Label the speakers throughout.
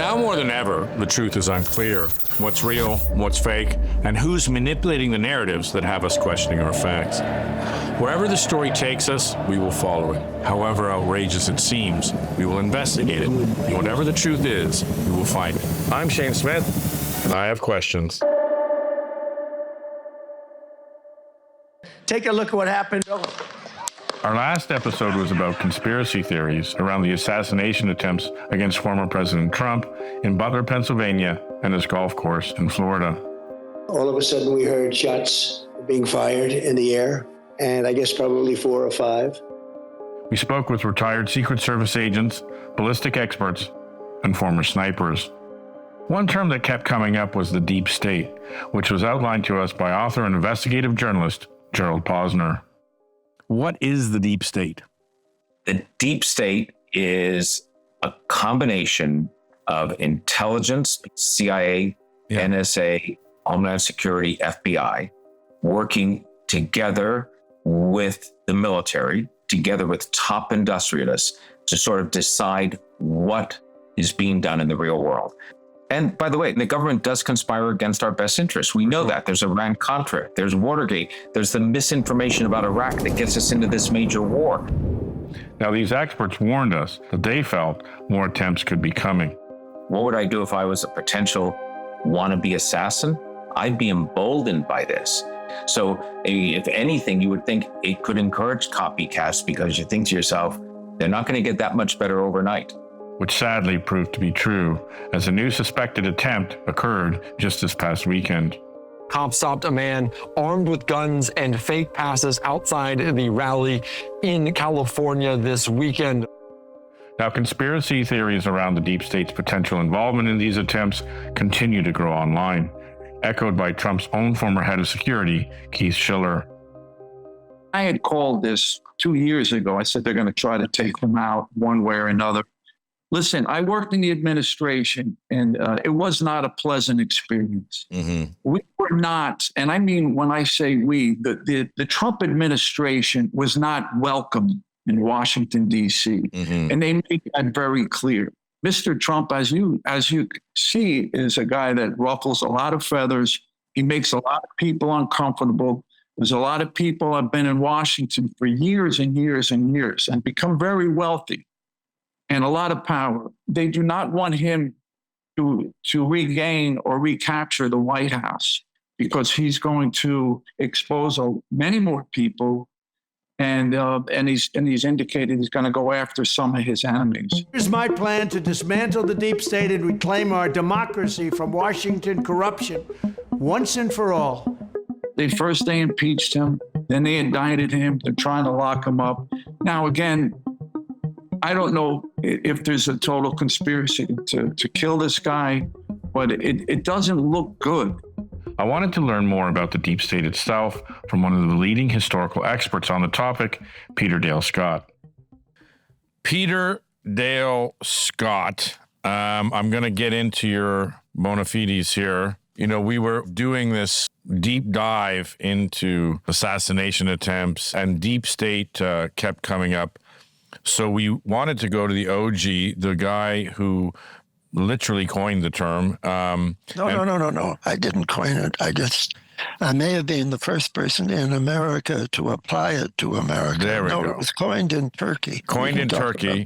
Speaker 1: Now more than ever, the truth is unclear. What's real, what's fake, and who's manipulating the narratives that have us questioning our facts. Wherever the story takes us, we will follow it. However outrageous it seems, we will investigate it. And whatever the truth is, we will find it. I'm Shane Smith, and I have questions.
Speaker 2: Take a look at what happened.
Speaker 1: Our last episode was about conspiracy theories around the assassination attempts against former President Trump in Butler, Pennsylvania, and his golf course in Florida.
Speaker 2: All of a sudden, we heard shots being fired in the air, and I guess probably 4 or 5.
Speaker 1: We spoke with retired Secret Service agents, ballistic experts, and former snipers. One term that kept coming up was the deep state, which was outlined to us by author and investigative journalist Gerald Posner. What is the deep state?
Speaker 3: The deep state is a combination of intelligence, CIA, NSA, Homeland Security, FBI, working together with the military, together with top industrialists to sort of decide what is being done in the real world. And by the way, the government does conspire against our best interests. We know that. There's Iran-Contra, there's Watergate, there's the misinformation about Iraq that gets us into this major war.
Speaker 1: Now, these experts warned us that they felt more attempts could be coming.
Speaker 3: What would I do if I was a potential wannabe assassin? I'd be emboldened by this. So if anything, you would think it could encourage copycats because you think to yourself, they're not going to get that much better overnight.
Speaker 1: Which sadly proved to be true, as a new suspected attempt occurred just this past weekend.
Speaker 4: Cops stopped a man armed with guns and fake passes outside the rally in California this weekend.
Speaker 1: Now, conspiracy theories around the deep state's potential involvement in these attempts continue to grow online, echoed by Trump's own former head of security, Keith Schiller.
Speaker 5: I had called this 2 years ago. I said they're going to try to take them out one way or another. Listen, I worked in the administration, and it was not a pleasant experience. Mm-hmm. We were not, and I mean when I say we, the Trump administration was not welcome in Washington, D.C., and they made that very clear. Mr. Trump, as you see, is a guy that ruffles a lot of feathers. He makes a lot of people uncomfortable. There's a lot of people have been in Washington for years and years and years and become very wealthy and a lot of power. They do not want him to regain or recapture the White House because he's going to expose many more people, and he's indicated he's going to go after some of his enemies.
Speaker 2: Here's my plan to dismantle the deep state and reclaim our democracy from Washington corruption once and for all.
Speaker 5: They impeached him, then they indicted him. They're trying to lock him up. Now, again, I don't know if there's a total conspiracy to kill this guy, but it doesn't look good.
Speaker 1: I wanted to learn more about the deep state itself from one of the leading historical experts on the topic, Peter Dale Scott. Peter Dale Scott, I'm going to get into your bona fides here. You know, we were doing this deep dive into assassination attempts, and deep state kept coming up. So we wanted to go to the OG, the guy who literally coined the term.
Speaker 6: No. I didn't coin it. I may have been the first person in America to apply it to America.
Speaker 1: There we go.
Speaker 6: It was coined in Turkey.
Speaker 1: Coined in Turkey.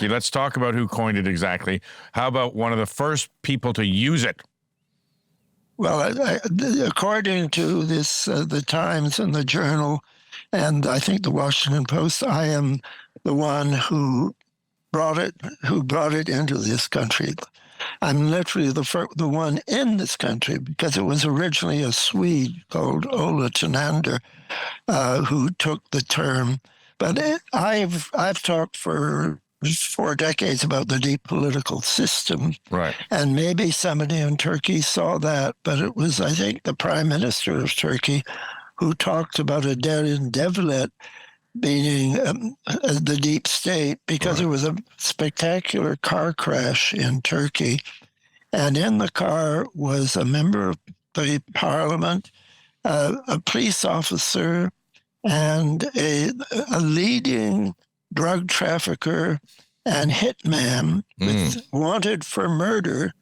Speaker 1: Let's talk about who coined it exactly. How about one of the first people to use it?
Speaker 6: Well, according to the Times and the Journal, and I think the Washington Post, I am the one who brought it into this country. I'm literally the one in this country because it was originally a Swede called Ola Tunander who took the term. But I've talked for 4 decades about the deep political system.
Speaker 1: Right.
Speaker 6: And maybe somebody in Turkey saw that, but it was, I think, the Prime Minister of Turkey who talked about a derin devlet being the deep state because There was a spectacular car crash in Turkey. And in the car was a member of the parliament, a police officer, and a leading drug trafficker and hitman wanted for murder,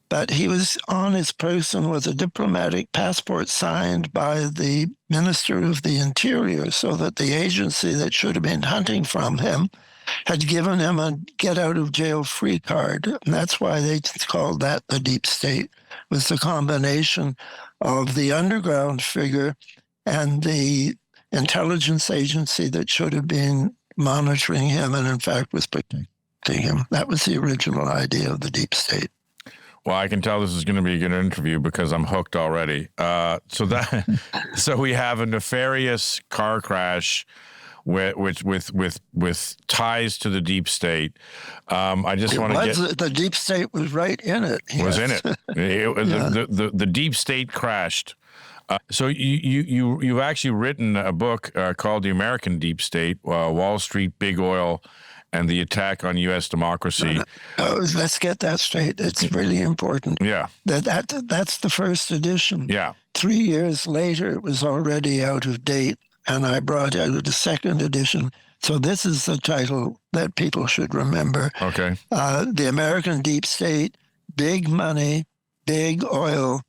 Speaker 6: but he was on his person with a diplomatic passport signed by the Minister of the Interior, so that the agency that should have been hunting from him had given him a get-out-of-jail-free card. And that's why they called that the deep state, was the combination of the underground figure and the intelligence agency that should have been monitoring him and, in fact, was protecting him. That was the original idea of the deep state.
Speaker 1: Well, I can tell this is going to be a good interview because I'm hooked already. So we have a nefarious car crash with ties to the deep state. I just want to get
Speaker 6: the deep state was right in it.
Speaker 1: Was in it. The deep state crashed. So you've actually written a book called "The American Deep State: Wall Street, Big Oil, and the Attack on U.S. Democracy."
Speaker 6: Let's get that straight. It's really important.
Speaker 1: Yeah.
Speaker 6: That's the first edition.
Speaker 1: Yeah.
Speaker 6: 3 years later, it was already out of date, and I brought out the second edition. So this is the title that people should remember.
Speaker 1: Okay.
Speaker 6: The American Deep State, Big Money, Big Oil,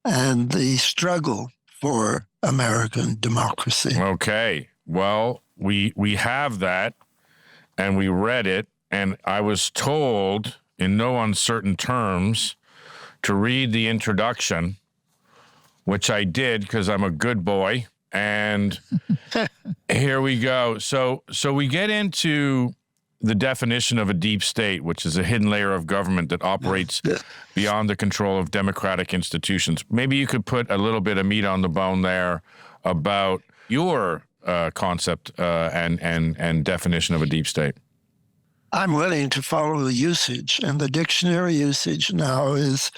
Speaker 6: and the Struggle for American Democracy.
Speaker 1: Okay. Well, we have that, and we read it, and I was told in no uncertain terms to read the introduction, which I did because I'm a good boy. And here we go. So we get into the definition of a deep state, which is a hidden layer of government that operates beyond the control of democratic institutions. Maybe you could put a little bit of meat on the bone there about your concept and definition of a deep state.
Speaker 6: I'm willing to follow the usage, and the dictionary usage now is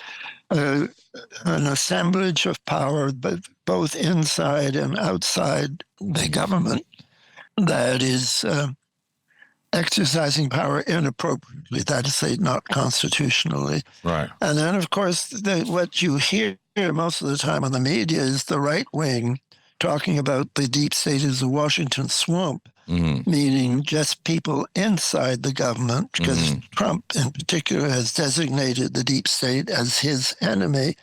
Speaker 6: an assemblage of power, but both inside and outside the government, that is exercising power inappropriately, that is, say, not constitutionally.
Speaker 1: Right.
Speaker 6: And then, of course, what you hear most of the time on the media is the right wing talking about the deep state as a Washington swamp, meaning just people inside the government, because Trump in particular has designated the deep state as his enemy.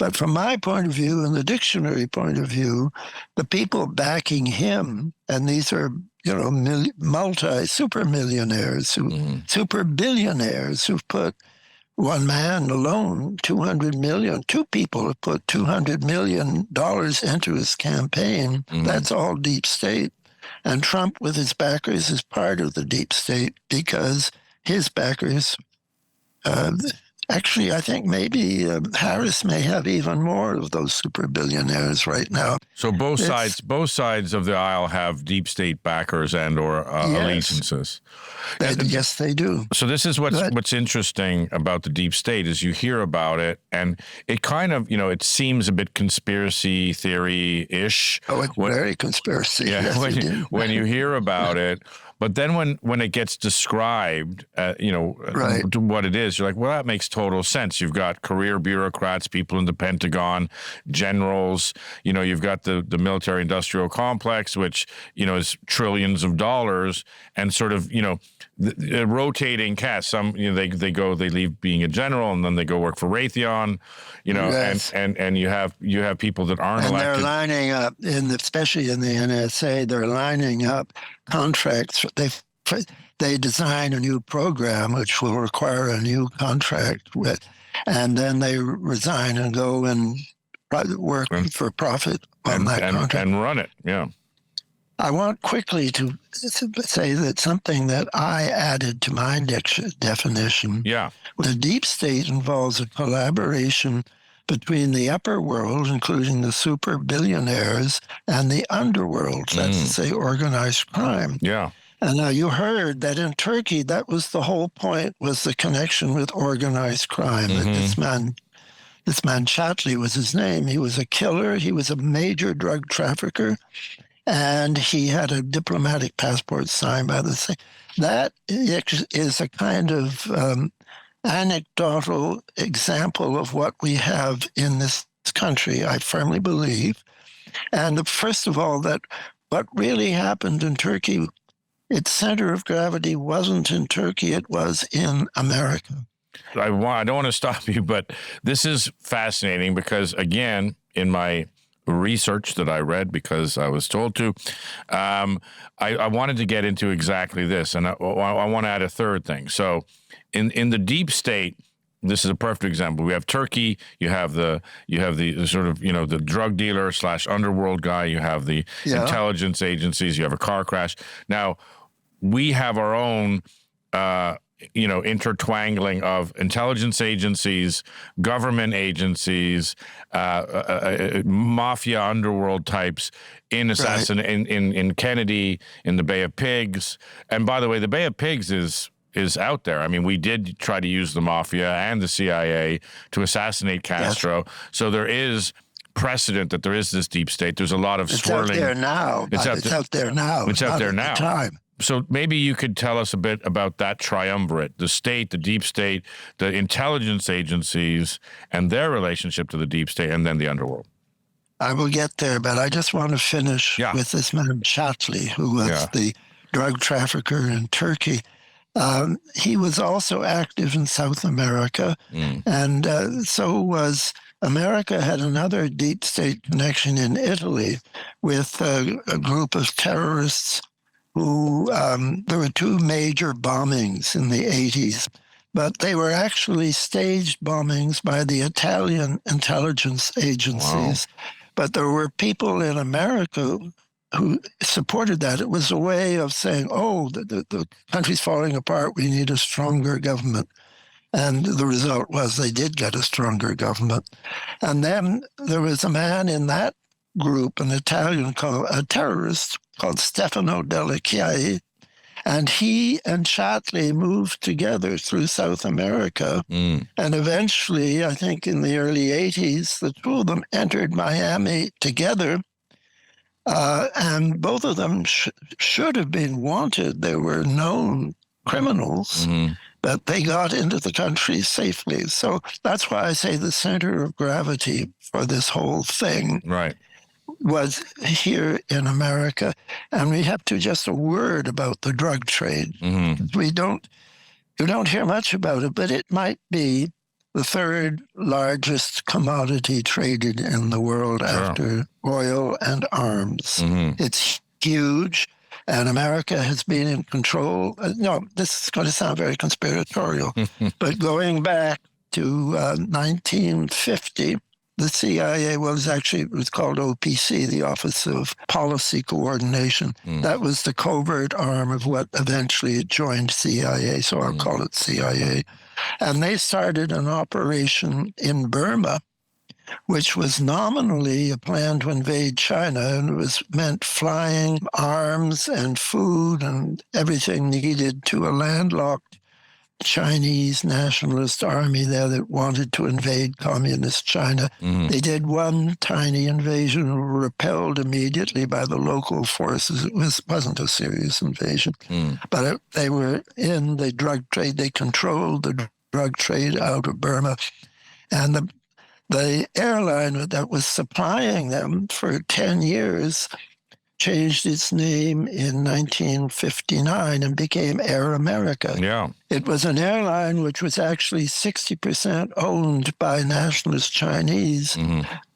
Speaker 6: But from my point of view and the dictionary point of view, the people backing him, and these are super millionaires, super billionaires who've put one man alone, two people have put $200 million into his campaign. That's all deep state. And Trump, with his backers, is part of the deep state because his backers, actually, I think maybe Harris may have even more of those super billionaires right now.
Speaker 1: So both sides of the aisle have deep state backers and or allegiances.
Speaker 6: Yes, they do.
Speaker 1: So this is what's interesting about the deep state is you hear about it, and it kind of, it seems a bit conspiracy theory-ish.
Speaker 6: Oh, it's very conspiracy.
Speaker 1: Yeah,
Speaker 6: yes,
Speaker 1: when you hear about it. But then when it gets described, to what it is, you're like, well, that makes total sense. You've got career bureaucrats, people in the Pentagon, generals. You've got the military-industrial complex, which is trillions of dollars, and sort of the rotating cast. Some they leave being a general, and then they go work for Raytheon.
Speaker 6: Yes.
Speaker 1: and you have people that aren't
Speaker 6: and
Speaker 1: elected.
Speaker 6: They're lining up, especially in the NSA. They're lining up contracts. They design a new program which will require a new contract with, and then they resign and go and work for profit on that contract
Speaker 1: and run it. Yeah.
Speaker 6: I want quickly to say that something that I added to my definition.
Speaker 1: Yeah.
Speaker 6: The deep state involves a collaboration between the upper world, including the super billionaires, and the underworld, that's to say organized crime.
Speaker 1: Yeah.
Speaker 6: And now you heard that in Turkey, that was the whole point, was the connection with organized crime. That this man Chatli was his name. He was a killer. He was a major drug trafficker. And he had a diplomatic passport signed by the same. That is a kind of anecdotal example of what we have in this country, I firmly believe. And first of all, that what really happened in Turkey its center of gravity wasn't in Turkey, it was in America.
Speaker 1: I don't want to stop you, but this is fascinating because, again, in my research that I read because I was told to, I wanted to get into exactly this, and I want to add a third thing. So in the deep state, this is a perfect example. We have Turkey. You have the sort of, the drug dealer / underworld guy. You have the intelligence agencies. You have a car crash. Now, we have our own, intertwangling of intelligence agencies, government agencies, mafia underworld types in in Kennedy, in the Bay of Pigs. And by the way, the Bay of Pigs is out there. I mean, we did try to use the mafia and the CIA to assassinate Castro. Yes. So there is precedent that there is this deep state. There's a lot of swirling.
Speaker 6: It's out there now. It's out there now.
Speaker 1: It's out there now.
Speaker 6: Time.
Speaker 1: So maybe you could tell us a bit about that triumvirate, the state, the deep state, the intelligence agencies, and their relationship to the deep state, and then the underworld.
Speaker 6: I will get there, but I just want to finish with this man Chatli, who was the drug trafficker in Turkey. He was also active in South America, and so was America. Had another deep state connection in Italy with a group of terrorists who, there were 2 major bombings in the 80s, but they were actually staged bombings by the Italian intelligence agencies. Wow. But there were people in America who supported that. It was a way of saying, the country's falling apart, we need a stronger government. And the result was they did get a stronger government. And then there was a man in that group, an Italian a terrorist called Stefano Delle Chiaie, and he and Chatli moved together through South America. And eventually, I think in the early 80s, the 2 of them entered Miami together. And both of them should have been wanted. They were known criminals, but they got into the country safely. So that's why I say the center of gravity for this whole thing was here in America. And we have to just a word about the drug trade. You don't hear much about it, but it might be the 3rd largest commodity traded in the world after oil and arms. It's huge, and America has been in control. No, this is going to sound very conspiratorial, but going back to 1950, the CIA was called OPC, the Office of Policy Coordination. That was the covert arm of what eventually joined CIA, so I'll call it CIA. And they started an operation in Burma, which was nominally a plan to invade China, and it was meant flying arms and food and everything needed to a landlocked Chinese nationalist army there that wanted to invade communist China. They did one tiny invasion and were repelled immediately by the local forces. It wasn't a serious invasion, but they were in the drug trade. They controlled the drug trade out of Burma. And the airline that was supplying them for 10 years changed its name in 1959 and became Air America.
Speaker 1: Yeah.
Speaker 6: It was an airline which was actually 60% owned by nationalist Chinese,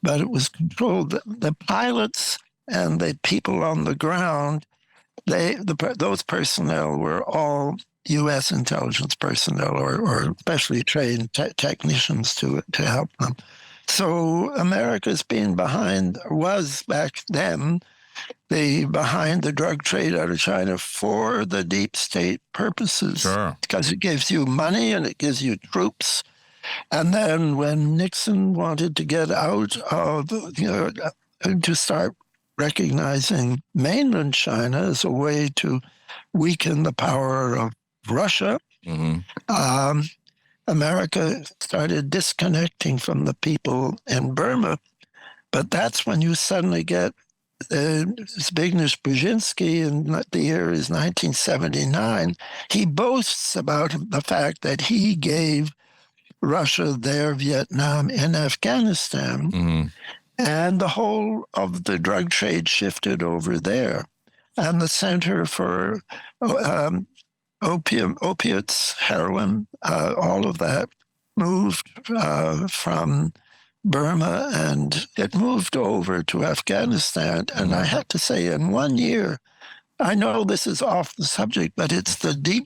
Speaker 6: but it was controlled. The pilots and the people on the ground, those personnel were all U.S. intelligence personnel or specially trained technicians to help them. So America's been was back then, behind the drug trade out of China for the deep state purposes. Because it gives you money and it gives you troops. And then when Nixon wanted to get out of, to start recognizing mainland China as a way to weaken the power of Russia, America started disconnecting from the people in Burma. But that's when you suddenly get Zbigniew Brzezinski, and the year is 1979. He boasts about the fact that he gave Russia their Vietnam and Afghanistan, and the whole of the drug trade shifted over there. and the Center for Opiates, Heroin, all of that moved from Burma, and it moved over to Afghanistan. And I have to say, in 1 year, I know this is off the subject, but it's the deep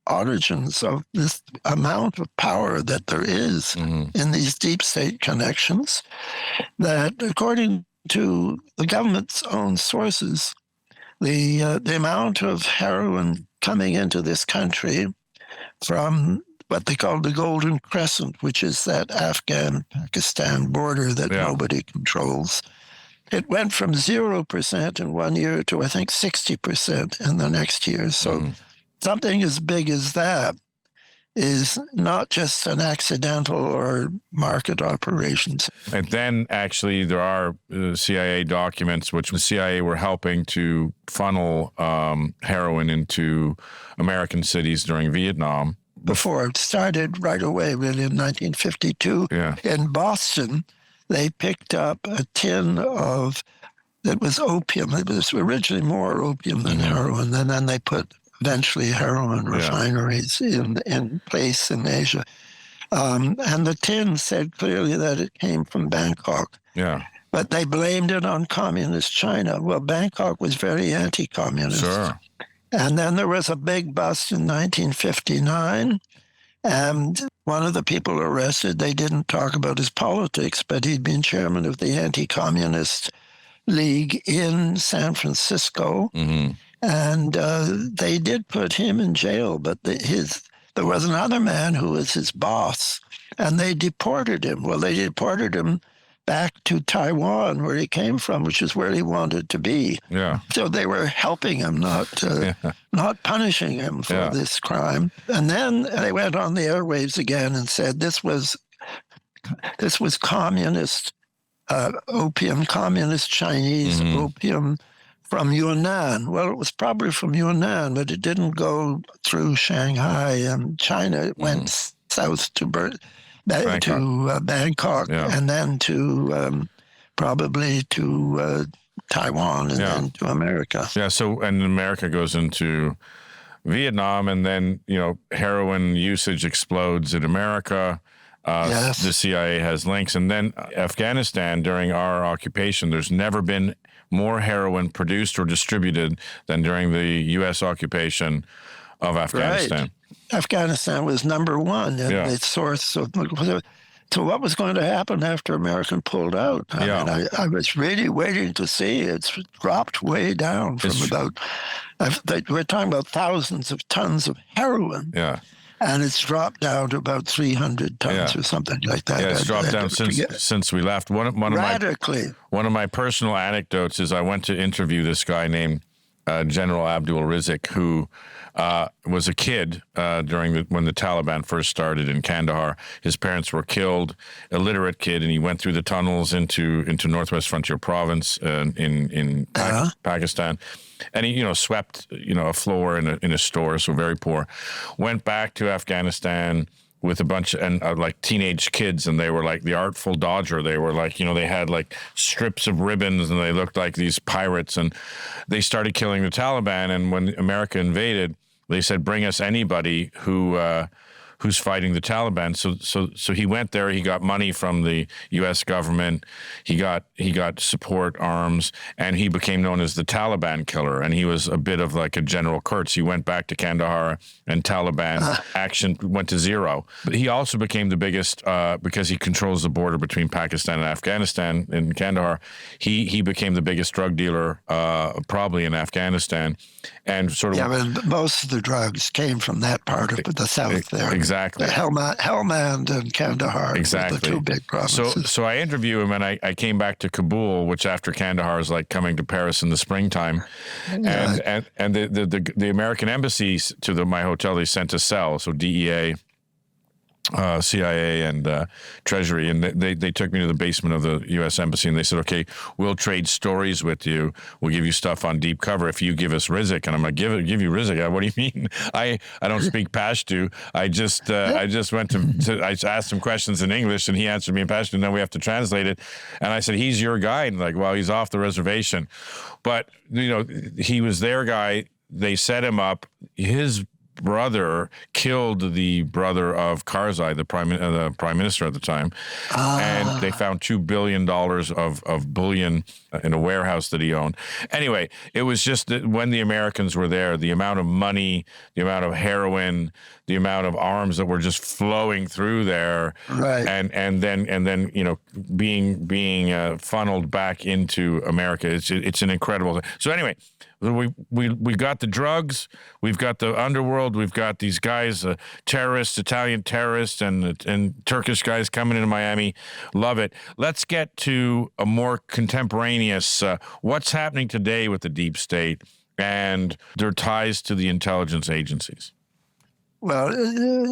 Speaker 6: origins of this amount of power that there is in these deep state connections, that according to the government's own sources, the amount of heroin coming into this country from what they call the Golden Crescent, which is that Afghan-Pakistan border that nobody controls, it went from 0% in 1 year to, I think, 60% in the next year. So something as big as that is not just an accidental or market operations.
Speaker 1: And then actually there are CIA documents which the CIA were helping to funnel heroin into American cities during Vietnam.
Speaker 6: Before it started right away, really, in 1952. In Boston, they picked up a tin of, it was opium. It was originally more opium than heroin, and then they put eventually heroin refineries in place in Asia. And the tin said clearly that it came from Bangkok. But they blamed it on communist China. Well, Bangkok was very anti-communist.
Speaker 1: Sure.
Speaker 6: And then there was a big bust in 1959, and one of the people arrested, they didn't talk about his politics, but he'd been chairman of the Anti-Communist League in San Francisco. And they did put him in jail, but there was another man who was his boss, and they deported him. Well, they deported him back to Taiwan, where he came from, which is where he wanted to be. So they were helping him, not punishing him for this crime. And then they went on the airwaves again and said this was communist opium, communist Chinese opium from Yunnan. Well, it was probably from Yunnan, but it didn't go through Shanghai and China. It went south to Bangkok, and then to probably to Taiwan, and then to America.
Speaker 1: So, and America goes into Vietnam, and then, heroin usage explodes in America. The CIA has links. And then Afghanistan, during our occupation, there's never been more heroin produced or distributed than during the U.S. occupation of Afghanistan.
Speaker 6: Right. Afghanistan was number one in the source of. So what was going to happen after America pulled out? I was really waiting to see. It's dropped way down from we're talking about thousands of tons of heroin. And it's dropped down to about 300 tons or something like that.
Speaker 1: It's dropped down since we left.
Speaker 6: Radically.
Speaker 1: One of my personal anecdotes is I went to interview this guy named General Abdul Rizik, who was a kid when the Taliban first started in Kandahar. His parents were killed, illiterate kid, and he went through the tunnels into Northwest Frontier Province in Pakistan. And he, swept, a floor in a store, so very poor. Went back to Afghanistan with a bunch of like teenage kids, and they were like the Artful Dodger. They were like, they had like strips of ribbons, and they looked like these pirates. And they started killing the Taliban. And when America invaded, they said, "Bring us anybody who's fighting the Taliban." So he went there. He got money from the U.S. government. He got support arms, and he became known as the Taliban killer. And he was a bit of like a General Kurtz. He went back to Kandahar, and Taliban action went to zero. But he also became the biggest because he controls the border between Pakistan and Afghanistan in Kandahar. He became the biggest drug dealer probably in Afghanistan, and sort of
Speaker 6: but most of the drugs came from that part of the south there.
Speaker 1: Exactly.
Speaker 6: Helmand and Kandahar.
Speaker 1: Exactly.
Speaker 6: The two big provinces.
Speaker 1: So I interview him, and I came back to Kabul, which after Kandahar is like coming to Paris in the springtime. And the American embassy to my hotel, they sent a cell, so DEA. CIA and Treasury, and they took me to the basement of the U.S. Embassy, and they said, "Okay, we'll trade stories with you. We'll give you stuff on deep cover if you give us Rizik." And I'm like, "Give you Rizik? What do you mean? I don't speak Pashto. I just went to I asked him questions in English, and he answered me in Pashto, and then we have to translate it." And I said, "He's your guy?" And like, "Well, he's off the reservation," but he was their guy. They set him up. His brother killed the brother of Karzai, the prime minister at the time, and they found $2 billion of bullion in a warehouse that he owned. Anyway, it was just that when the Americans were there, the amount of money, the amount of heroin, the amount of arms that were just flowing through there,
Speaker 6: right.
Speaker 1: and then being funneled back into America. It's an incredible thing. So anyway, we got the drugs, we've got the underworld, we've got these guys, terrorists, Italian terrorists, and Turkish guys coming into Miami. Love it. Let's get to a more contemporaneous. What's happening today with the deep state and their ties to the intelligence agencies?
Speaker 6: Well,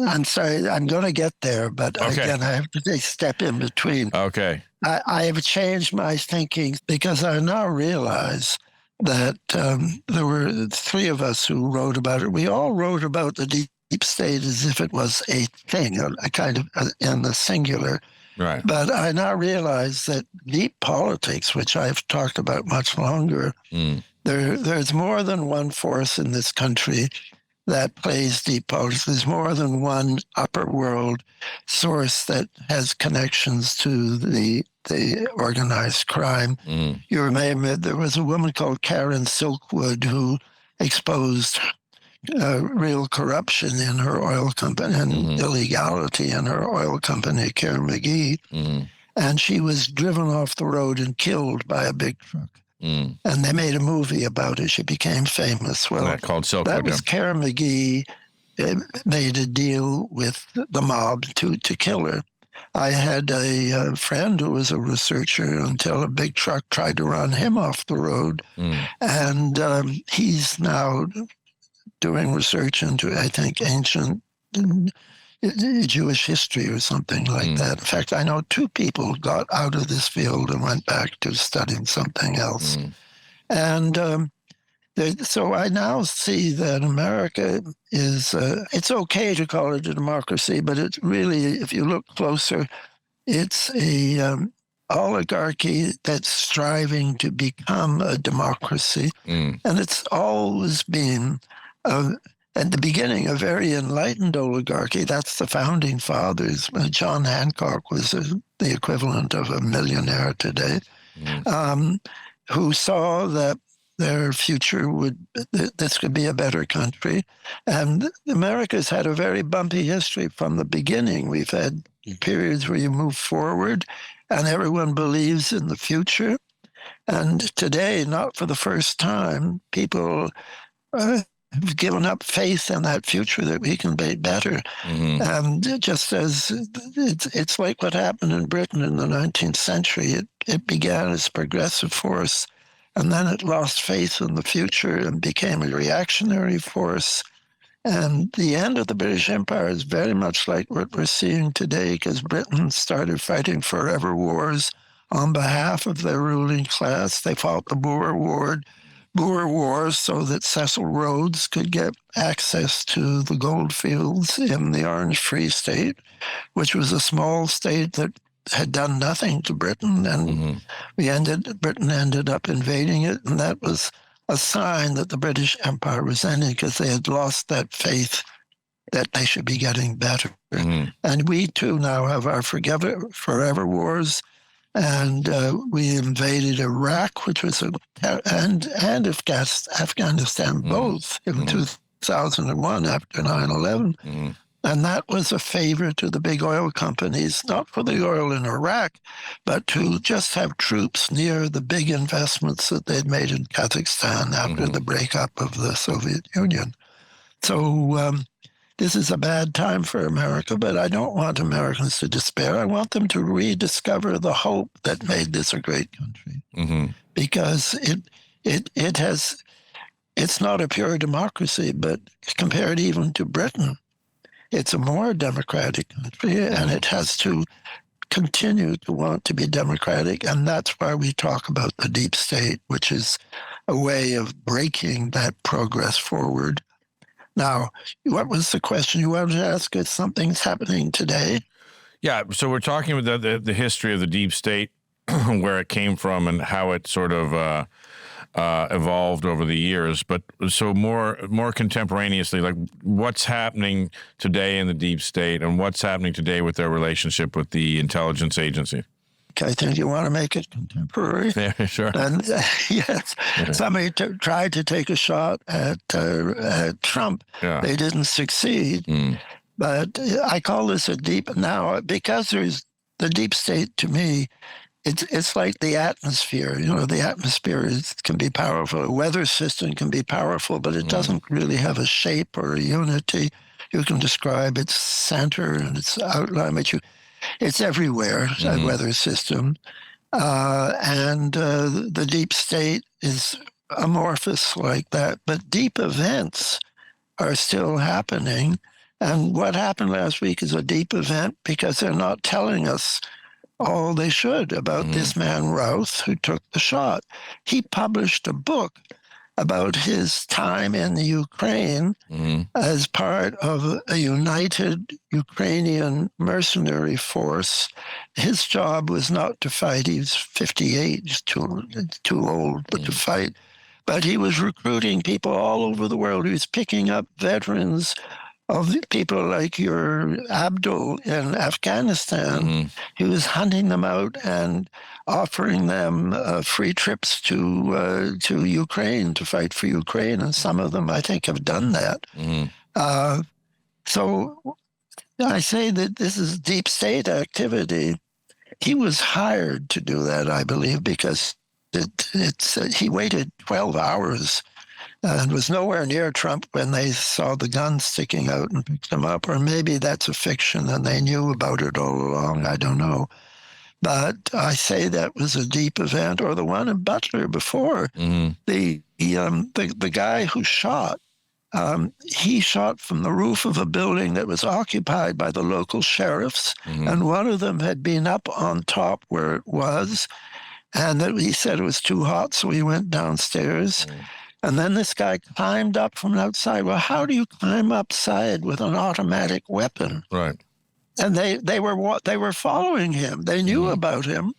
Speaker 6: I'm sorry, I'm going to get there, but again, I have to take a step in between.
Speaker 1: Okay.
Speaker 6: I have changed my thinking because I now realize that there were three of us who wrote about it. We all wrote about the deep state as if it was a thing, a kind of in the singular.
Speaker 1: Right.
Speaker 6: But I now realize that deep politics, which I've talked about much longer, there's more than one force in this country that plays deep politics. There's more than one upper world source that has connections to the organized crime. You may admit there was a woman called Karen Silkwood who exposed real corruption in her oil company and illegality in her oil company, Karen McGee. And she was driven off the road and killed by a big truck. And they made a movie about it. She became famous. Well,
Speaker 1: called Silkwood,
Speaker 6: that was Karen McGee made a deal with the mob to kill her. I had a friend who was a researcher until a big truck tried to run him off the road. And he's now doing research into, I think, ancient Jewish history or something like that. In fact, I know two people got out of this field and went back to studying something else. And so I now see that America is, it's okay to call it a democracy, but it's really, if you look closer, it's a oligarchy that's striving to become a democracy. And it's always been, at the beginning, a very enlightened oligarchy. That's the founding fathers. John Hancock was the equivalent of a millionaire today, who saw that their future this could be a better country. And America's had a very bumpy history from the beginning. We've had periods where you move forward and everyone believes in the future. And today, not for the first time, people have given up faith in that future that we can be better. And just as it's like what happened in Britain in the 19th century, it began as a progressive force, and then it lost faith in the future and became a reactionary force. And the end of the British Empire is very much like what we're seeing today, because Britain started fighting forever wars on behalf of their ruling class. They fought the Boer Wars so that Cecil Rhodes could get access to the gold fields in the Orange Free State, which was a small state that had done nothing to Britain, and Britain ended up invading it, and that was a sign that the British Empire was ending because they had lost that faith that they should be getting better. And we too now have our forever wars, and we invaded Iraq, which was and Afghanistan both in 2001 after 9/11. And that was a favor to the big oil companies, not for the oil in Iraq, but to just have troops near the big investments that they'd made in Kazakhstan after the breakup of the Soviet Union. So this is a bad time for America, but I don't want Americans to despair. I want them to rediscover the hope that made this a great country, because it's not a pure democracy, but compared even to Britain, it's a more democratic country, and it has to continue to want to be democratic. And that's why we talk about the deep state, which is a way of breaking that progress forward. Now, what was the question you wanted to ask? If something's happening today?
Speaker 1: Yeah, so we're talking about the history of the deep state, where it came from and how it sort of evolved over the years. But so more contemporaneously, like what's happening today in the deep state and what's happening today with their relationship with the intelligence agency?
Speaker 6: I think you want to make it contemporary.
Speaker 1: Yeah, sure.
Speaker 6: And yes, somebody tried to take a shot at Trump.
Speaker 1: Yeah.
Speaker 6: They didn't succeed. But I call this a deep now because there's the deep state to me. It's like the atmosphere. You know, the atmosphere can be powerful. A weather system can be powerful, but it doesn't really have a shape or a unity. You can describe its center and its outline, but it's everywhere, a weather system. And the deep state is amorphous like that. But deep events are still happening. And what happened last week is a deep event because they're not telling us all they should about this man, Routh, who took the shot. He published a book about his time in the Ukraine as part of a united Ukrainian mercenary force. His job was not to fight. He's 58, he's too old but to fight. But he was recruiting people all over the world. He was picking up veterans of people like your Abdul in Afghanistan. He was hunting them out and offering them free trips to Ukraine to fight for Ukraine, and some of them, I think, have done that. So I say that this is deep state activity. He was hired to do that, I believe, because he waited 12 hours and was nowhere near Trump when they saw the gun sticking out and picked him up. Or maybe that's a fiction and they knew about it all along. I don't know. But I say that was a deep event. Or the one in Butler before, the guy who shot, he shot from the roof of a building that was occupied by the local sheriffs, and one of them had been up on top where it was, and that he said it was too hot, so he went downstairs. And then this guy climbed up from outside. Well, how do you climb upside with an automatic weapon?
Speaker 1: Right.
Speaker 6: And they were following him. They knew about him.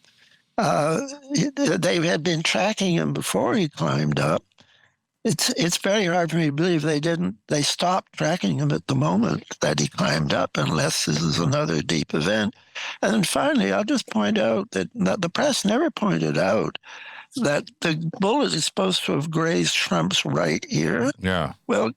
Speaker 6: They had been tracking him before he climbed up. It's very hard for me to believe they stopped tracking him at the moment that he climbed up, unless this is another deep event. And then finally, I'll just point out that the press never pointed out that the bullet is supposed to have grazed Trump's right ear.
Speaker 1: Yeah.
Speaker 6: Well,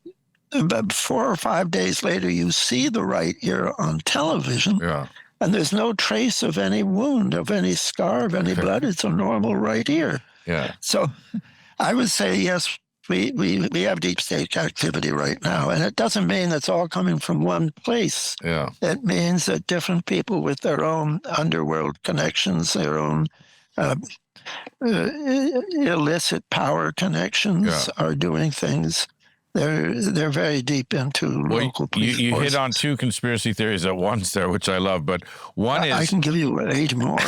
Speaker 6: about 4 or 5 days later, you see the right ear on television.
Speaker 1: Yeah.
Speaker 6: And there's no trace of any wound, of any scar, of any blood. It's a normal right ear.
Speaker 1: Yeah.
Speaker 6: So I would say, yes, we have deep state activity right now. And it doesn't mean it's all coming from one place.
Speaker 1: Yeah.
Speaker 6: It means that different people with their own underworld connections, their own illicit power connections are doing things. They're very deep into local police
Speaker 1: you
Speaker 6: forces.
Speaker 1: hit on two conspiracy theories at once there, which I love. But one is
Speaker 6: I can give you 8 more.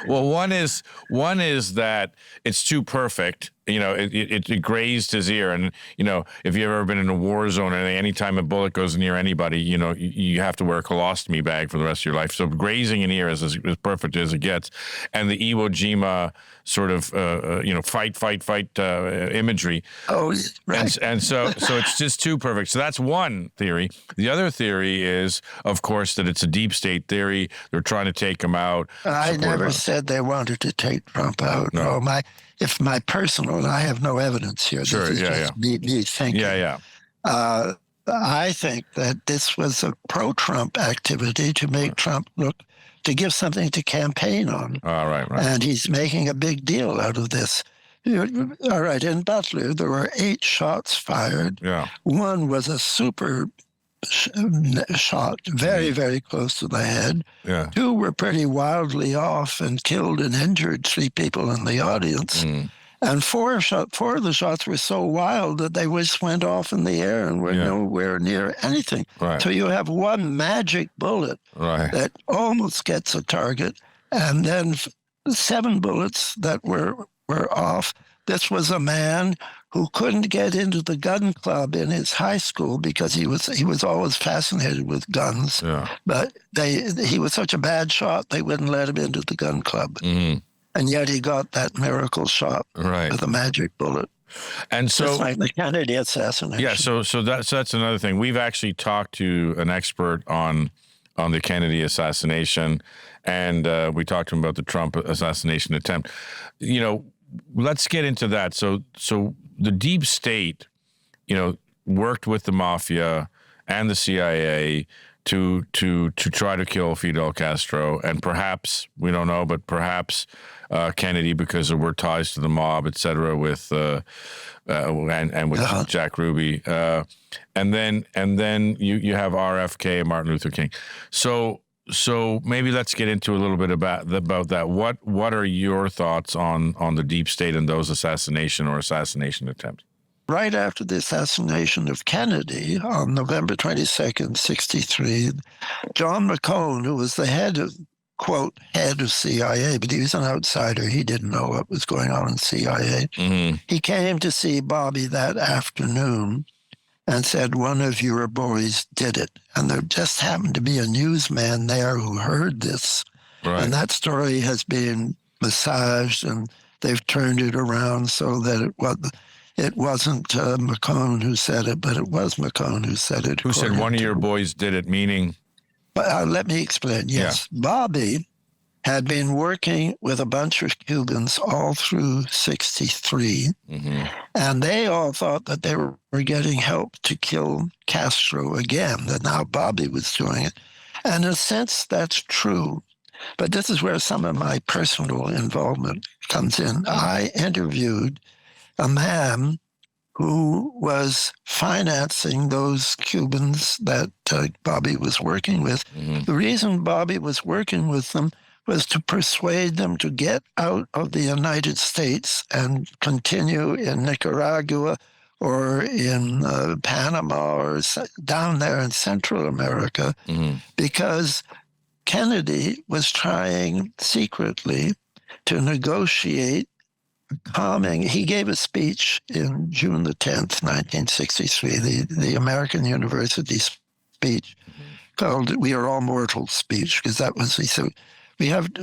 Speaker 1: Well, one is that it's too perfect. You know, it grazed his ear, and you know, if you've ever been in a war zone, and anytime a bullet goes near anybody, you know, you have to wear a colostomy bag for the rest of your life. So grazing an ear is as perfect as it gets, and the Iwo Jima sort of fight imagery.
Speaker 6: Oh, right.
Speaker 1: And so it's just too perfect. So that's one theory. The other theory is, of course, that it's a deep state theory. They're trying to take him out.
Speaker 6: I never said they wanted to take Trump out. No, my personal, and I have no evidence here.
Speaker 1: Sure,
Speaker 6: this is just me thinking.
Speaker 1: Yeah.
Speaker 6: I think that this was a pro-Trump activity to make Trump to give something to campaign on.
Speaker 1: Right.
Speaker 6: And he's making a big deal out of this. All right, in Butler, there were 8 shots fired.
Speaker 1: Yeah.
Speaker 6: One was a super shot, very, very close to the head.
Speaker 1: Yeah.
Speaker 6: 2 were pretty wildly off and killed and injured 3 people in the audience. And four of the shots were so wild that they just went off in the air and were nowhere near anything.
Speaker 1: Right.
Speaker 6: So you have one magic bullet that almost gets a target, and then 7 bullets that were off. This was a man who couldn't get into the gun club in his high school because he was always fascinated with guns. Yeah. But he was such a bad shot, they wouldn't let him into the gun club. Mm-hmm. And yet he got that miracle shot with a magic bullet.
Speaker 1: And so,
Speaker 6: just like the Kennedy assassination.
Speaker 1: Yeah, so that's another thing. We've actually talked to an expert on the Kennedy assassination, and we talked to him about the Trump assassination attempt. You know, let's get into that. So the deep state, you know, worked with the Mafia and the CIA to try to kill Fidel Castro, and perhaps, we don't know, but perhaps Kennedy, because there were ties to the mob, et cetera, with and with Jack Ruby, and then you have RFK, Martin Luther King. So maybe let's get into a little bit about that. What are your thoughts on the deep state and those assassination attempts?
Speaker 6: Right after the assassination of Kennedy on November 22nd, 1963, John McCone, who was the head of CIA, but he was an outsider. He didn't know what was going on in CIA. Mm-hmm. He came to see Bobby that afternoon and said, one of your boys did it. And there just happened to be a newsman there who heard this. Right. And that story has been massaged, and they've turned it around so that it wasn't McCone who said it, but it was McCone who said it.
Speaker 1: Who said one of your boys did it, meaning?
Speaker 6: Let me explain. Yes. Yeah. Bobby had been working with a bunch of Cubans all through 1963, mm-hmm. and they all thought that they were getting help to kill Castro again, that now Bobby was doing it. And in a sense, that's true. But this is where some of my personal involvement comes in. I interviewed a man who was financing those Cubans that Bobby was working with. Mm-hmm. The reason Bobby was working with them was to persuade them to get out of the United States and continue in Nicaragua or in Panama or down there in Central America, mm-hmm. because Kennedy was trying secretly to negotiate calming. He gave a speech in June the 10th, 1963, the American University speech, mm-hmm. called "We Are All Mortal" speech, because that was, he said, you had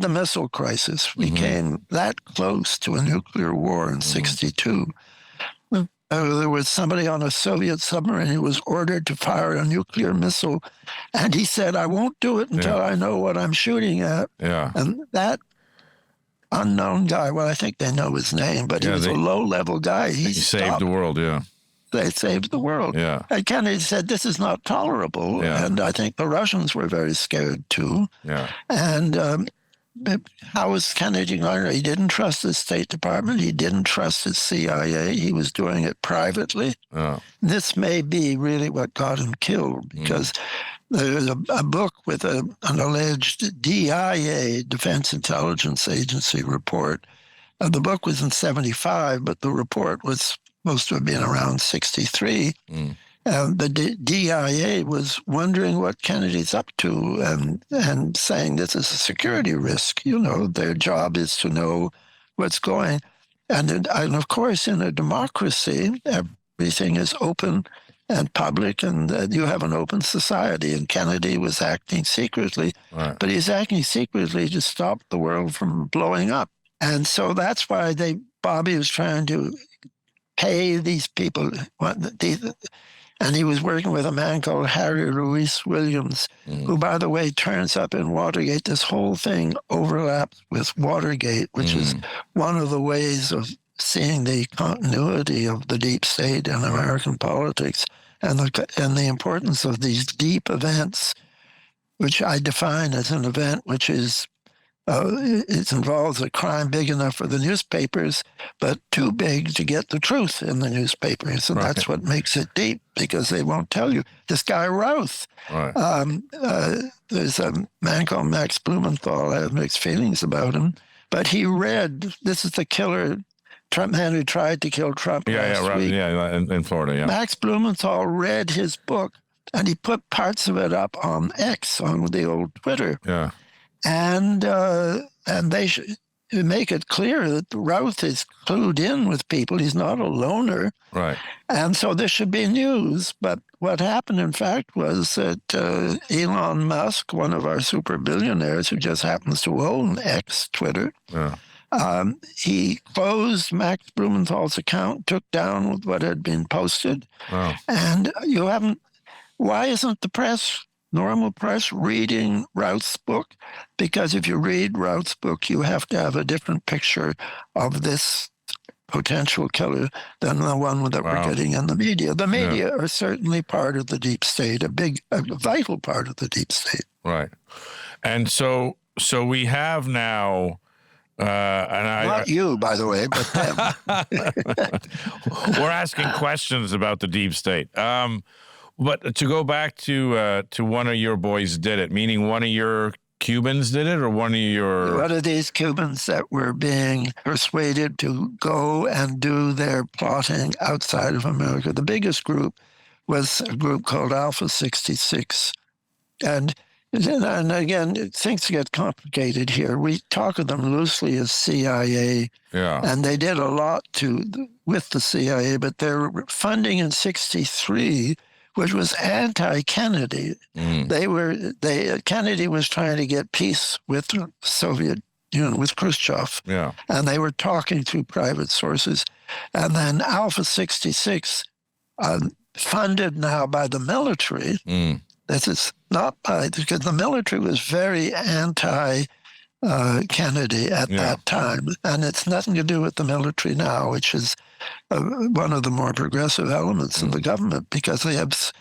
Speaker 6: the missile crisis. We mm-hmm. came that close to a nuclear war in 1962. Mm-hmm. There was somebody on a Soviet submarine who was ordered to fire a nuclear missile, and he said, I won't do it until I know what I'm shooting at. Yeah. And that unknown guy, well, I think they know his name, but he was a low-level guy. He
Speaker 1: saved the world,
Speaker 6: They saved the world. Yeah. And Kennedy said, this is not tolerable. Yeah. And I think the Russians were very scared, too. Yeah. And how was Kennedy going to? He didn't trust his State Department. He didn't trust his CIA. He was doing it privately. Oh. This may be really what got him killed, because there's a book with an alleged DIA, Defense Intelligence Agency report. The book was in 1975, but the report was supposed to have been around 1963. The DIA was wondering what Kennedy's up to and saying this is a security risk. You know, their job is to know what's going. And of course, in a democracy, everything is open and public, and you have an open society. And Kennedy was acting secretly, but he's acting secretly to stop the world from blowing up. And so that's why Bobby was trying to pay these people. And he was working with a man called Harry Ruiz Williams, who, by the way, turns up in Watergate. This whole thing overlaps with Watergate, which is one of the ways of seeing the continuity of the deep state in American politics and the importance of these deep events, which I define as an event which is it involves a crime big enough for the newspapers, but too big to get the truth in the newspapers. And that's what makes it deep, because they won't tell you. This guy Routh, there's a man called Max Blumenthal. I have mixed feelings about him, But he read, this is the killer, Trump man who tried to kill Trump last week.
Speaker 1: In Florida, yeah.
Speaker 6: Max Blumenthal read his book, and he put parts of it up on X, on the old Twitter.
Speaker 1: Yeah.
Speaker 6: And they should make it clear that Routh is clued in with people. He's not a loner.
Speaker 1: Right.
Speaker 6: And so this should be news. But what happened, in fact, was that Elon Musk, one of our super billionaires who just happens to own X, Twitter, he closed Max Blumenthal's account, took down what had been posted.
Speaker 1: Wow.
Speaker 6: And why isn't the press, normal press, reading Routh's book? Because if you read Routh's book, you have to have a different picture of this potential killer than the one that we're getting in the media. The media are certainly part of the deep state, a vital part of the deep state.
Speaker 1: Right. And so we have now...
Speaker 6: Not you, by the way, but them.
Speaker 1: We're asking questions about the deep state. But to go back to one of your boys did it, meaning one of your Cubans did it, or one of your...
Speaker 6: One of these Cubans that were being persuaded to go and do their plotting outside of America. The biggest group was a group called Alpha 66. And again, things get complicated here. We talk of them loosely as CIA, and they did a lot with the CIA, but their funding in 1963, which was anti-Kennedy. Kennedy was trying to get peace with Soviet, with Khrushchev, and they were talking through private sources. And then Alpha 66, funded now by the military. This is not because the military was very anti-Kennedy at that time, and it's nothing to do with the military now, which is one of the more progressive elements of the government, because it's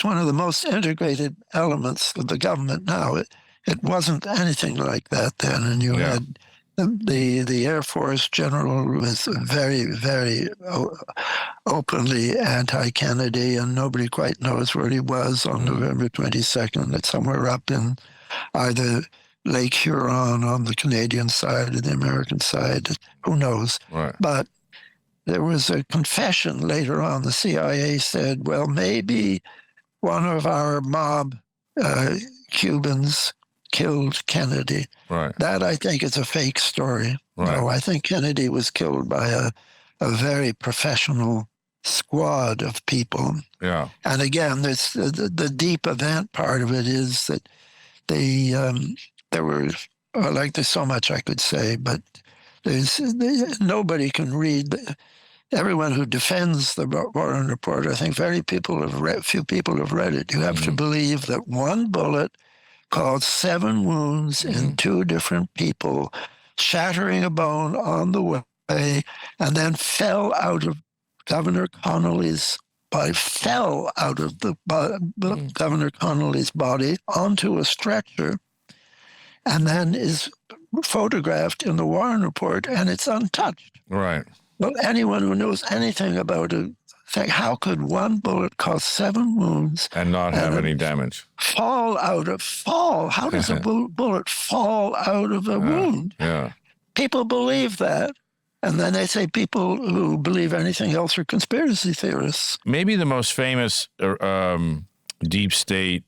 Speaker 6: one of the most integrated elements of the government now. It wasn't anything like that then, and you had the Air Force general was very, very openly anti-Kennedy, and nobody quite knows where he was on November 22nd. It's somewhere up in either Lake Huron on the Canadian side or the American side. Who knows?
Speaker 1: Right.
Speaker 6: But there was a confession later on. The CIA said, well, maybe one of our mob Cubans killed Kennedy.
Speaker 1: Right.
Speaker 6: That, I think, is a fake story.
Speaker 1: Right.
Speaker 6: No, I think Kennedy was killed by a very professional squad of people.
Speaker 1: Yeah.
Speaker 6: And again, the deep event part of it is that there were, there's so much I could say, but nobody can read. Everyone who defends the Warren Report, I think few people have read it. You have to believe that one bullet caused 7 wounds in 2 different people, shattering a bone on the way, and then fell out of Governor Connolly's body, Governor Connolly's body onto a stretcher, and then is photographed in the Warren Report, and it's untouched.
Speaker 1: Right.
Speaker 6: Well, anyone who knows anything about it, think, how could one bullet cause 7 wounds
Speaker 1: and not have any damage?
Speaker 6: How does a bullet fall out of a wound?
Speaker 1: Yeah.
Speaker 6: People believe that. And then they say people who believe anything else are conspiracy theorists.
Speaker 1: Maybe the most famous deep state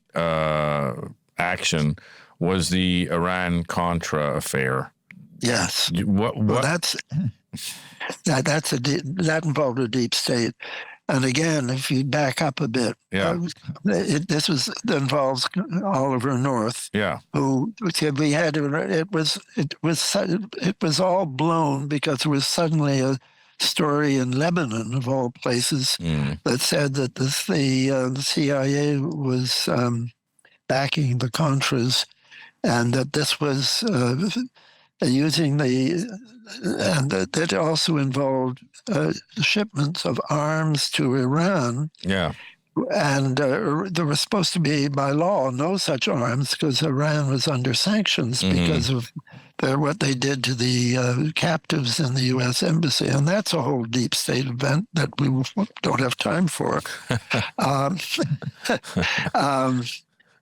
Speaker 1: action was the Iran-Contra affair.
Speaker 6: Yes.
Speaker 1: What?
Speaker 6: Well, that involved a deep state. And again, if you back up a bit, this involves Oliver North.
Speaker 1: Yeah,
Speaker 6: who we had it was all blown because there was suddenly a story in Lebanon, of all places, that said that the CIA was backing the Contras, and that this was using and that also involved shipments of arms to Iran.
Speaker 1: Yeah.
Speaker 6: And there was supposed to be, by law, no such arms because Iran was under sanctions because of what they did to the captives in the U.S. Embassy. And that's a whole deep state event that we don't have time for.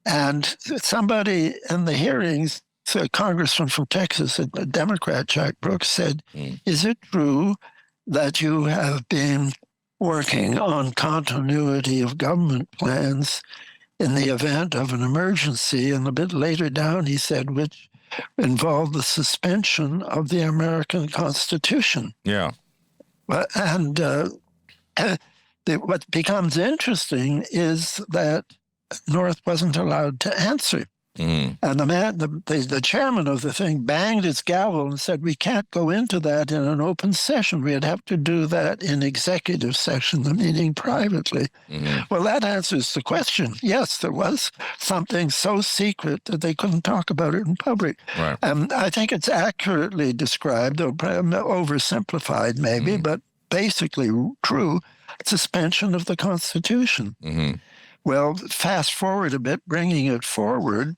Speaker 6: And somebody in the hearings So a congressman from Texas, a Democrat, Jack Brooks, said, is it true that you have been working on continuity of government plans in the event of an emergency? And a bit later down, he said, which involved the suspension of the American Constitution.
Speaker 1: Yeah.
Speaker 6: And what becomes interesting is that North wasn't allowed to answer. And the chairman of the thing banged his gavel and said, we can't go into that in an open session. We'd have to do that in executive session, the meeting privately. Well, that answers the question. Yes, there was something so secret that they couldn't talk about it in public.
Speaker 1: Right.
Speaker 6: I think it's accurately described, though oversimplified maybe, but basically true, suspension of the Constitution. Well, fast forward a bit, bringing it forward,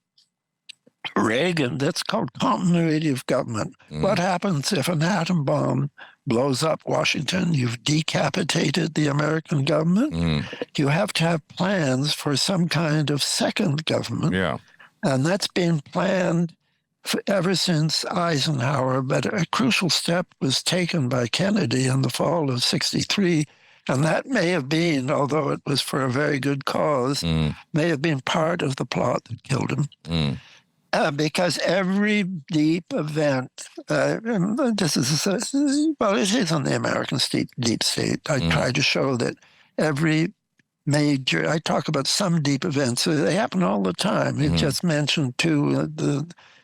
Speaker 6: Reagan, that's called continuity of government. What happens if an atom bomb blows up Washington? You've decapitated the American government. You have to have plans for some kind of second government.
Speaker 1: Yeah.
Speaker 6: And that's been planned ever since Eisenhower, but a crucial step was taken by Kennedy in the fall of '63. And that may have been, although it was for a very good cause, may have been part of the plot that killed him. Because every deep event, this is, well, it is on the American deep state. I try to show that every major, I talk about some deep events. They happen all the time. You just mentioned two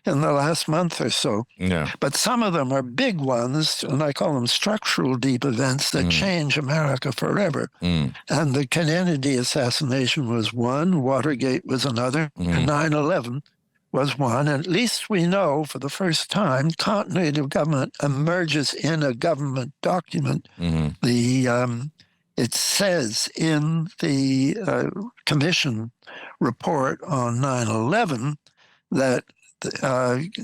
Speaker 6: in the last month or so.
Speaker 1: Yeah.
Speaker 6: But some of them are big ones, and I call them structural deep events that change America forever. And the Kennedy assassination was one, Watergate was another, and 9/11 was one. And at least we know for the first time, continuity of government emerges in a government document. It says in the commission report on 9/11 that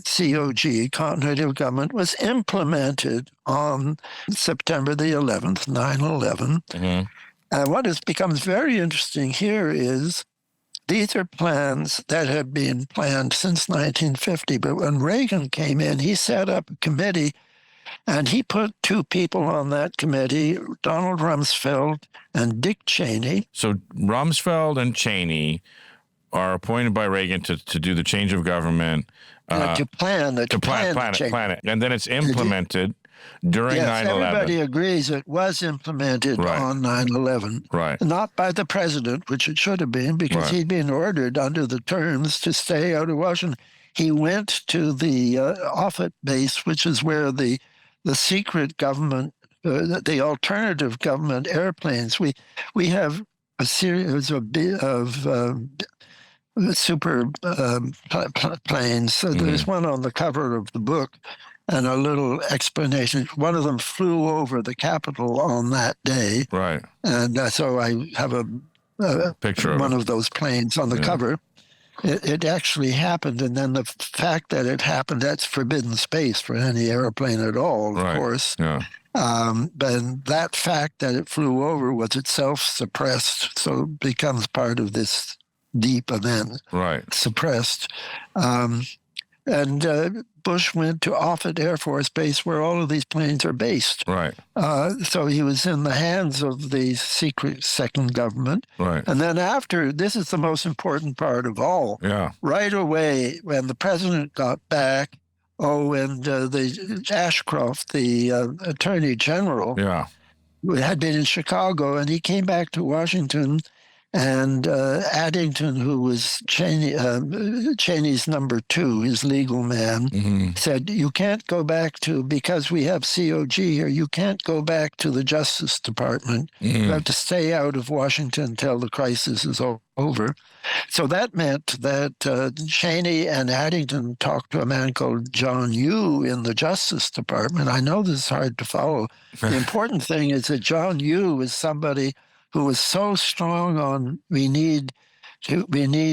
Speaker 6: COG, continuity of government, was implemented on September the 11th, 9/11. And what becomes very interesting here is these are plans that have been planned since 1950. But when Reagan came in, he set up a committee, and he put two people on that committee, Donald Rumsfeld and Dick Cheney.
Speaker 1: So Rumsfeld and Cheney are appointed by Reagan to do the change of government.
Speaker 6: To plan it.
Speaker 1: And then it's implemented during 9/11.
Speaker 6: Everybody agrees it was implemented on 9/11.
Speaker 1: Right.
Speaker 6: Not by the president, which it should have been, because he'd been ordered under the terms to stay out of Washington. He went to the Offutt base, which is where the secret government, the alternative government airplanes. We have a series of super planes. So there's one on the cover of the book and a little explanation. One of them flew over the Capitol on that day.
Speaker 1: Right.
Speaker 6: And so I have a
Speaker 1: picture of
Speaker 6: one of those planes on the cover. It actually happened. And then the fact that it happened, that's forbidden space for any airplane at all, of course.
Speaker 1: Yeah.
Speaker 6: But that fact that it flew over was itself suppressed. So it becomes part of this deep event, suppressed. And Bush went to Offutt Air Force Base, where all of these planes are based.
Speaker 1: Right.
Speaker 6: So he was in the hands of the secret second government.
Speaker 1: Right.
Speaker 6: And then after, this is the most important part of all.
Speaker 1: Yeah.
Speaker 6: Right away, when the president got back, and the Ashcroft, the attorney general, had been in Chicago, and he came back to Washington. And Addington, who was Cheney's number two, his legal man, said, you can't go back because we have COG here, you can't go back to the Justice Department. You have to stay out of Washington until the crisis is over. So that meant that Cheney and Addington talked to a man called John Yoo in the Justice Department. I know this is hard to follow. The important thing is that John Yoo is somebody who was so strong on we need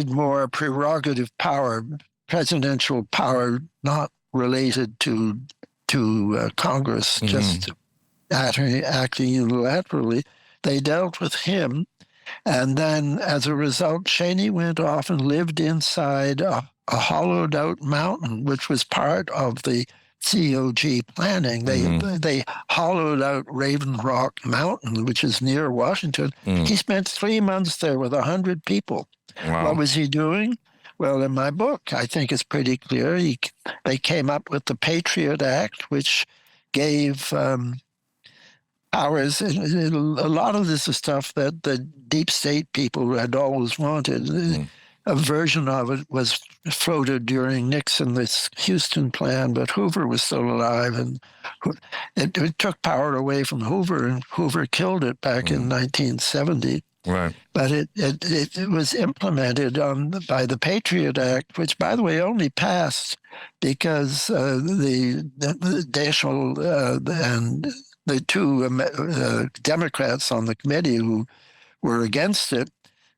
Speaker 6: more prerogative power, presidential power, not related to Congress, just acting unilaterally. They dealt with him, and then as a result, Cheney went off and lived inside a a hollowed out mountain, which was part of the COG planning. They hollowed out Raven Rock Mountain, which is near Washington. He spent 3 months there with 100 people.
Speaker 1: Wow.
Speaker 6: What was he doing? Well, in my book, I think it's pretty clear. They came up with the Patriot Act, which gave powers. A lot of this is stuff that the deep state people had always wanted. A version of it was floated during Nixon's Houston plan, but Hoover was still alive, and it took power away from Hoover, and Hoover killed it back in 1970.
Speaker 1: Right.
Speaker 6: But it was implemented by the Patriot Act, which, by the way, only passed because the Daschle and the two Democrats on the committee who were against it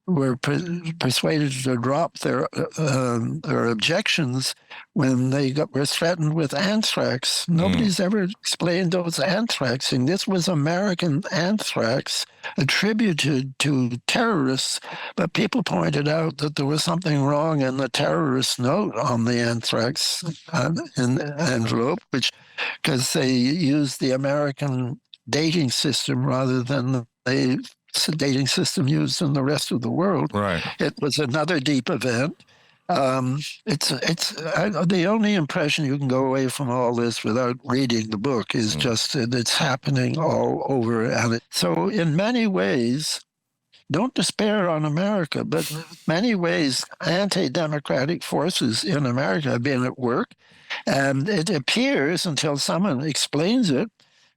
Speaker 6: were persuaded to drop their objections when they were threatened with anthrax. Nobody's ever explained those anthrax, and this was American anthrax attributed to terrorists, but people pointed out that there was something wrong in the terrorist note on the anthrax envelope, because they used the American dating system rather than the dating system used in the rest of the world.
Speaker 1: Right.
Speaker 6: It was another deep event. It's the only impression you can go away from all this without reading the book is just that it's happening all over. And so in many ways, don't despair on America, but in many ways, anti-democratic forces in America have been at work. And it appears, until someone explains it,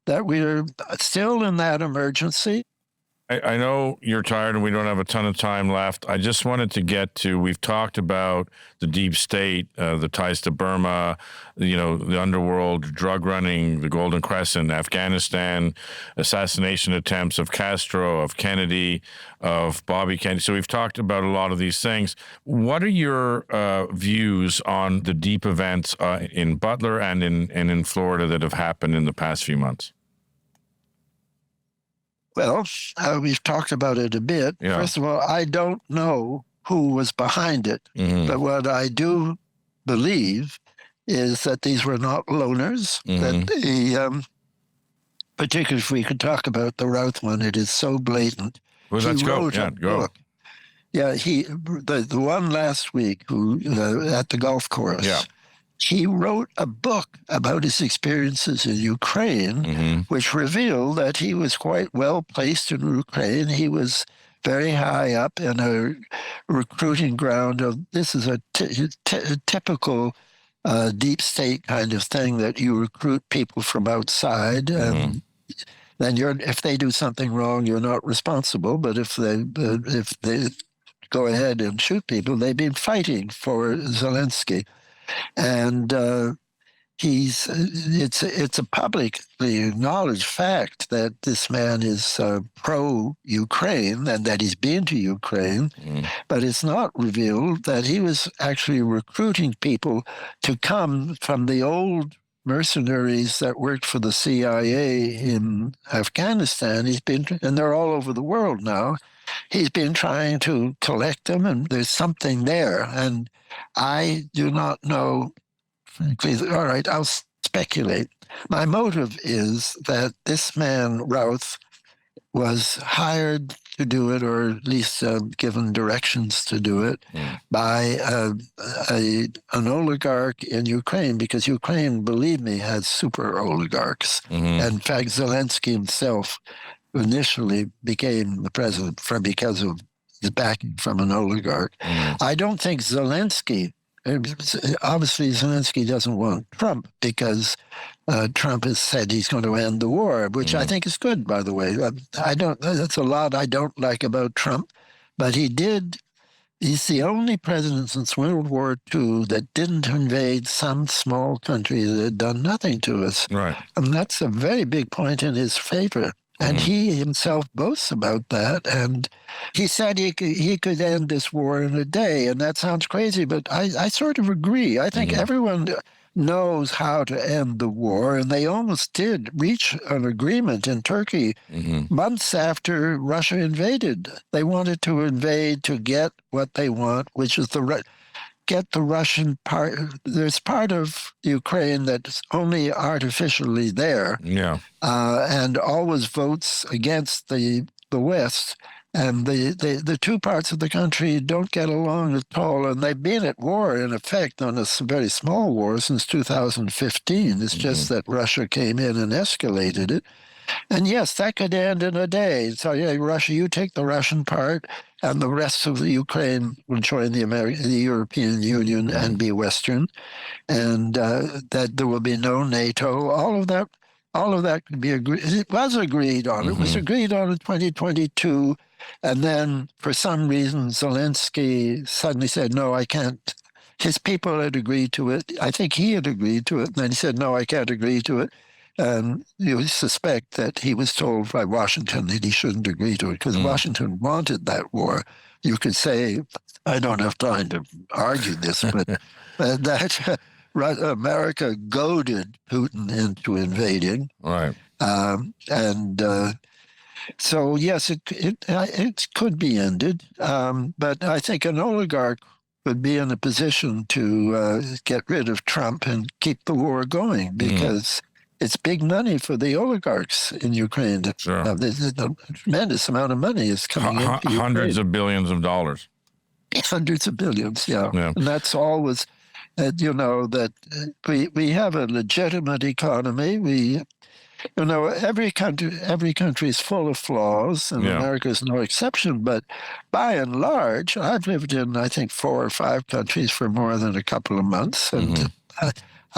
Speaker 6: that we're still in that emergency.
Speaker 1: I know you're tired and we don't have a ton of time left. I just wanted to get to, we've talked about the deep state, the ties to Burma, the underworld, drug running, the Golden Crescent, Afghanistan, assassination attempts of Castro, of Kennedy, of Bobby Kennedy. So we've talked about a lot of these things. What are your views on the deep events in Butler and in Florida that have happened in the past few months?
Speaker 6: Well, we've talked about it a bit.
Speaker 1: Yeah.
Speaker 6: First of all, I don't know who was behind it, but what I do believe is that these were not loners, that the, particularly if we could talk about the Routh one, it is so blatant.
Speaker 1: Well, let's go. Yeah, go.
Speaker 6: Book. Yeah, the one last week who at the golf course.
Speaker 1: Yeah.
Speaker 6: He wrote a book about his experiences in Ukraine, which revealed that he was quite well placed in Ukraine. He was very high up in a recruiting ground of, this is a typical deep state kind of thing, that you recruit people from outside. And then if they do something wrong, you're not responsible. But if they go ahead and shoot people, they've been fighting for Zelensky. And it's a publicly acknowledged fact that this man is pro-Ukraine and that he's been to Ukraine, but it's not revealed that he was actually recruiting people to come from the old mercenaries that worked for the CIA in Afghanistan. And they're all over the world now. He's been trying to collect them, and there's something there. And I do not know, frankly. All right, I'll speculate. My motive is that this man, Routh, was hired to do it, or at least given directions to do it, by an oligarch in Ukraine, because Ukraine, believe me, has super oligarchs. In fact, Zelensky himself initially became the president because of the backing from an oligarch. I don't think Zelensky, obviously Zelensky doesn't want Trump because Trump has said he's going to end the war, which I think is good, by the way. That's a lot I don't like about Trump, but he's the only president since World War II that didn't invade some small country that had done nothing to us.
Speaker 1: Right.
Speaker 6: And that's a very big point in his favor. And he himself boasts about that. And he said he could end this war in a day. And that sounds crazy, but I sort of agree. I think everyone knows how to end the war. And they almost did reach an agreement in Turkey months after Russia invaded. They wanted to invade to get what they want, which is get the Russian part. There's part of Ukraine that's only artificially there, and always votes against the West. And the two parts of the country don't get along at all. And they've been at war, in effect, on a very small war since 2015. It's just that Russia came in and escalated it. And yes, that could end in a day. So, yeah, Russia, you take the Russian part, and the rest of the Ukraine will join the European Union and be Western. And that there will be no NATO. All of that could be agreed. It was agreed on. It was agreed on in 2022. And then, for some reason, Zelensky suddenly said, no, I can't. His people had agreed to it. I think he had agreed to it. And then he said, no, I can't agree to it. And you suspect that he was told by Washington that he shouldn't agree to it because Washington wanted that war. You could say, I don't have time to argue this, but that America goaded Putin into invading.
Speaker 1: Right.
Speaker 6: So, yes, it could be ended. But I think an oligarch would be in a position to get rid of Trump and keep the war going because it's big money for the oligarchs in Ukraine.
Speaker 1: Sure.
Speaker 6: A tremendous amount of money is coming in.
Speaker 1: Hundreds of billions of dollars.
Speaker 6: Hundreds of billions, yeah. And that's always, that we have a legitimate economy. Every country is full of flaws, and America is no exception. But by and large, I've lived in, I think, 4 or 5 countries for more than a couple of months. And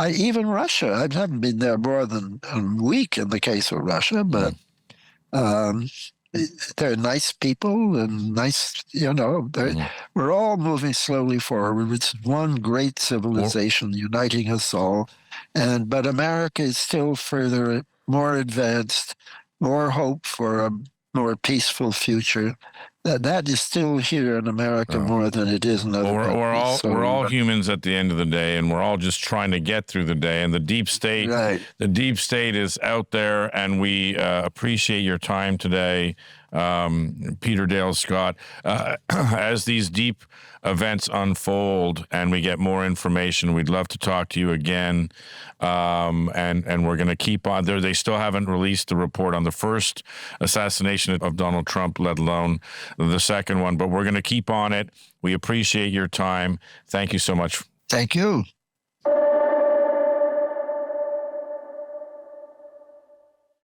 Speaker 6: even Russia, I haven't been there more than a week in the case of Russia, but they're nice people and nice, we're all moving slowly forward. It's one great civilization uniting us all. But America is still further, more advanced, more hope for a more peaceful future. That is still here in America more than it is in other countries.
Speaker 1: We're all humans at the end of the day, and we're all just trying to get through the day. And the deep state is out there, and we appreciate your time today, Peter Dale Scott. As these deep events unfold and we get more information, we'd love to talk to you again. And we're going to keep on there. They still haven't released the report on the first assassination of Donald Trump, let alone the second one, but we're going to keep on it. We appreciate your time. Thank you so much.
Speaker 6: Thank you.